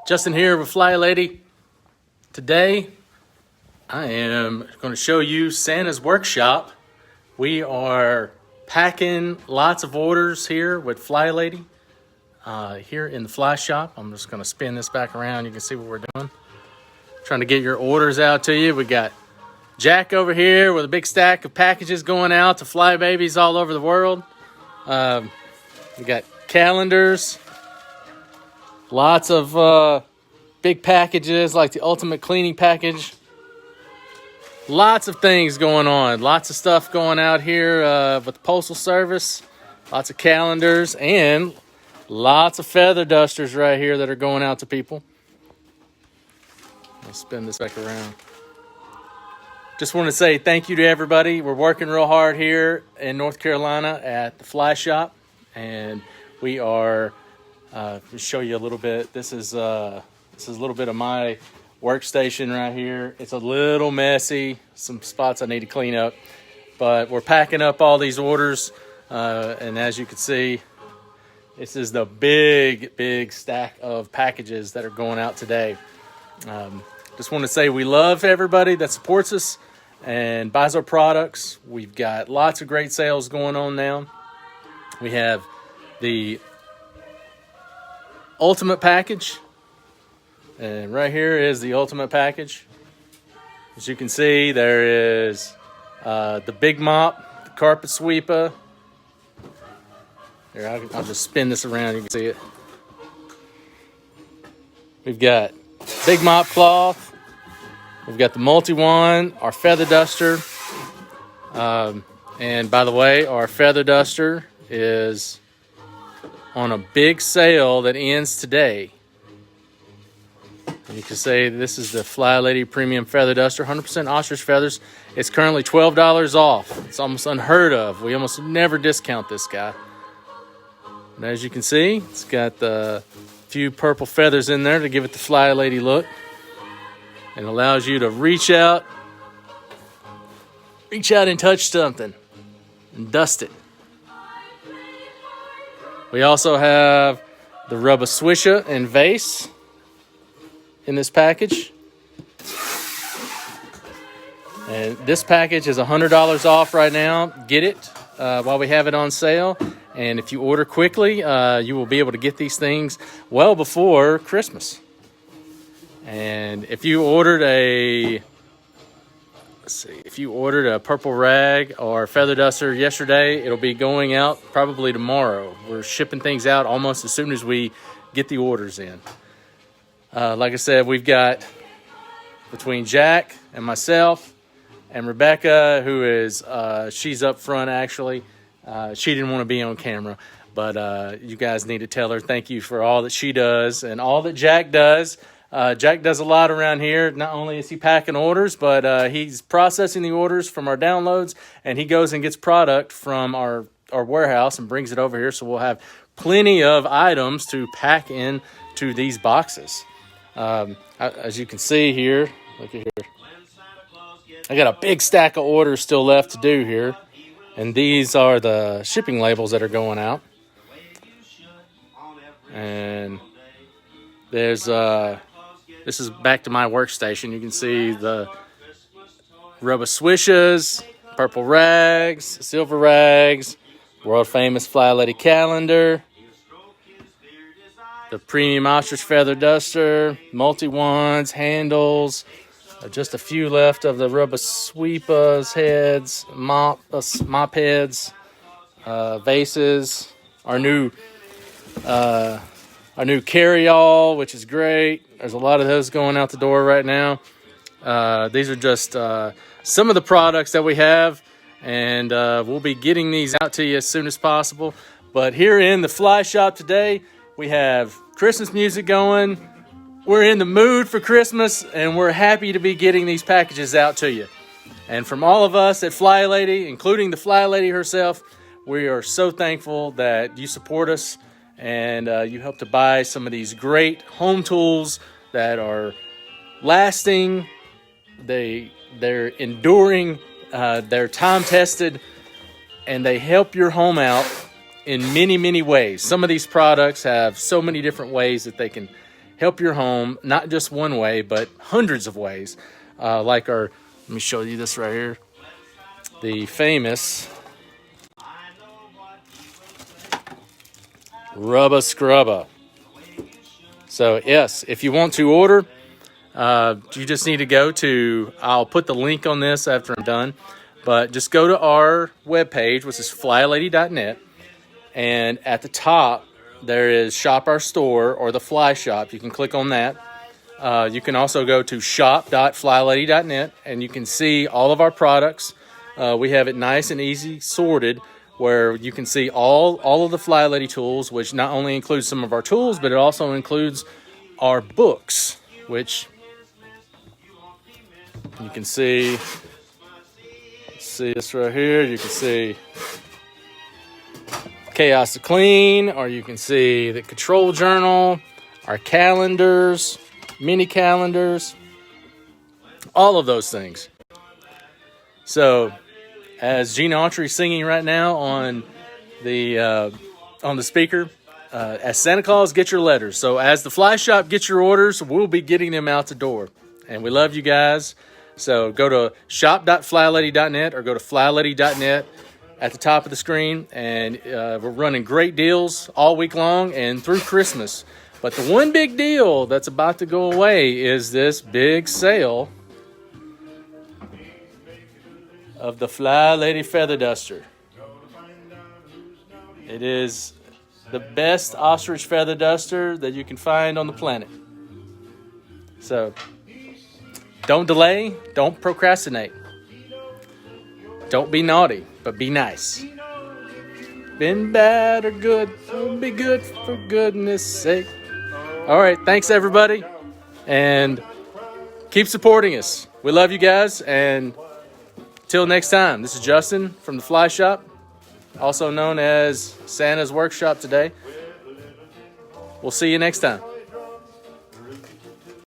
Justin here with FlyLady. Today, I am going to show you Santa's workshop. We are packing lots of orders here with FlyLady here in the Fly Shop. I'm just going to spin this back around. You can see what we're doing. Trying to get your orders out to you. We got Jack over here with a big stack of packages going out to fly babies all over the world. We got calendars. Lots of big packages like the ultimate cleaning package. Lots of things going on. Lots of stuff going out here with the Postal Service. Lots of calendars and lots of feather dusters right here that are going out to people. I'll spin this back around. Just want to say thank you to everybody. We're working real hard here in North Carolina at the Fly Shop. And we are... to show you a little bit. This is a little bit of my workstation right here. It's a little messy. Some spots I need to clean up, but we're packing up all these orders. And as you can see, this is the big stack of packages that are going out today. Just want to say we love everybody that supports us and buys our products. We've got lots of great sales going on now. We have the ultimate package, and right here is the ultimate package. As you can see, there is the big mop, the carpet sweeper. Here, I'll just spin this around, you can see it. We've got big mop cloth. We've got the multi-wand, our feather duster. And by the way, our feather duster is on a big sale that ends today. You can say this is the FlyLady Premium Feather Duster, 100% ostrich feathers. It's currently $12 off. It's almost unheard of. We almost never discount this guy. And as you can see, it's got the few purple feathers in there to give it the FlyLady look. And allows you to reach out and touch something and dust it. We also have the Rubba Scrubba and vase in this package. And this package is $100 off right now. Get it while we have it on sale. And if you order quickly, you will be able to get these things well before Christmas. And if you ordered a purple rag or feather duster yesterday, it'll be going out probably tomorrow. We're shipping things out almost as soon as we get the orders in. Like I said, we've got between Jack and myself and Rebecca, who is, she's up front actually. She didn't want to be on camera, but you guys need to tell her thank you for all that she does and all that Jack does. Jack does a lot around here. Not only is he packing orders, but he's processing the orders from our downloads, and he goes and gets product from our warehouse and brings it over here. So we'll have plenty of items to pack into these boxes. As you can see here, look at here. I got a big stack of orders still left to do here, and these are the shipping labels that are going out. And there's this is back to my workstation. You can see the Rubba Swishes, purple rags, silver rags, world famous FlyLady calendar, the premium ostrich feather duster, multi-wands, handles, just a few left of the Rubba Sweepas heads, mop heads, vases, our new carry-all, which is great. There's a lot of those going out the door right now. These are just some of the products that we have, and we'll be getting these out to you as soon as possible. But here in the Fly Shop today, we have Christmas music going. We're in the mood for Christmas, and we're happy to be getting these packages out to you. And from all of us at FlyLady, including the FlyLady herself, we are so thankful that you support us. And you help to buy some of these great home tools that are lasting, they're enduring, they're time-tested, and they help your home out in many ways. Some of these products have so many different ways that they can help your home, not just one way, but hundreds of ways. Like let me show you this right here. The famous Rubba Scrubba. So yes, if you want to order, you just need to go to, I'll put the link on this after I'm done, but just go to our webpage, which is FlyLady.net, and at the top there is Shop Our Store or the Fly Shop. You can click on that. You can also go to shop.flylady.net, and you can see all of our products. We have it nice and easy sorted, where you can see all of the FlyLady tools, which not only includes some of our tools, but it also includes our books, which you can see this right here. You can see Chaos to Clean, or you can see the Control Journal, our calendars, mini calendars, all of those things. So, as Gina Autry's singing right now on the speaker, as Santa Claus, get your letters. So as the Fly Shop gets your orders, we'll be getting them out the door. And we love you guys. So go to shop.flylady.net or go to flylady.net at the top of the screen. And we're running great deals all week long and through Christmas. But the one big deal that's about to go away is this big sale of the FlyLady Feather Duster. It is the best ostrich feather duster that you can find on the planet. So, don't delay, don't procrastinate. Don't be naughty, but be nice. Been bad or good, be good for goodness sake. All right, thanks everybody, and keep supporting us. We love you guys, and till next time, this is Justin from the Fly Shop, also known as Santa's Workshop today. We'll see you next time.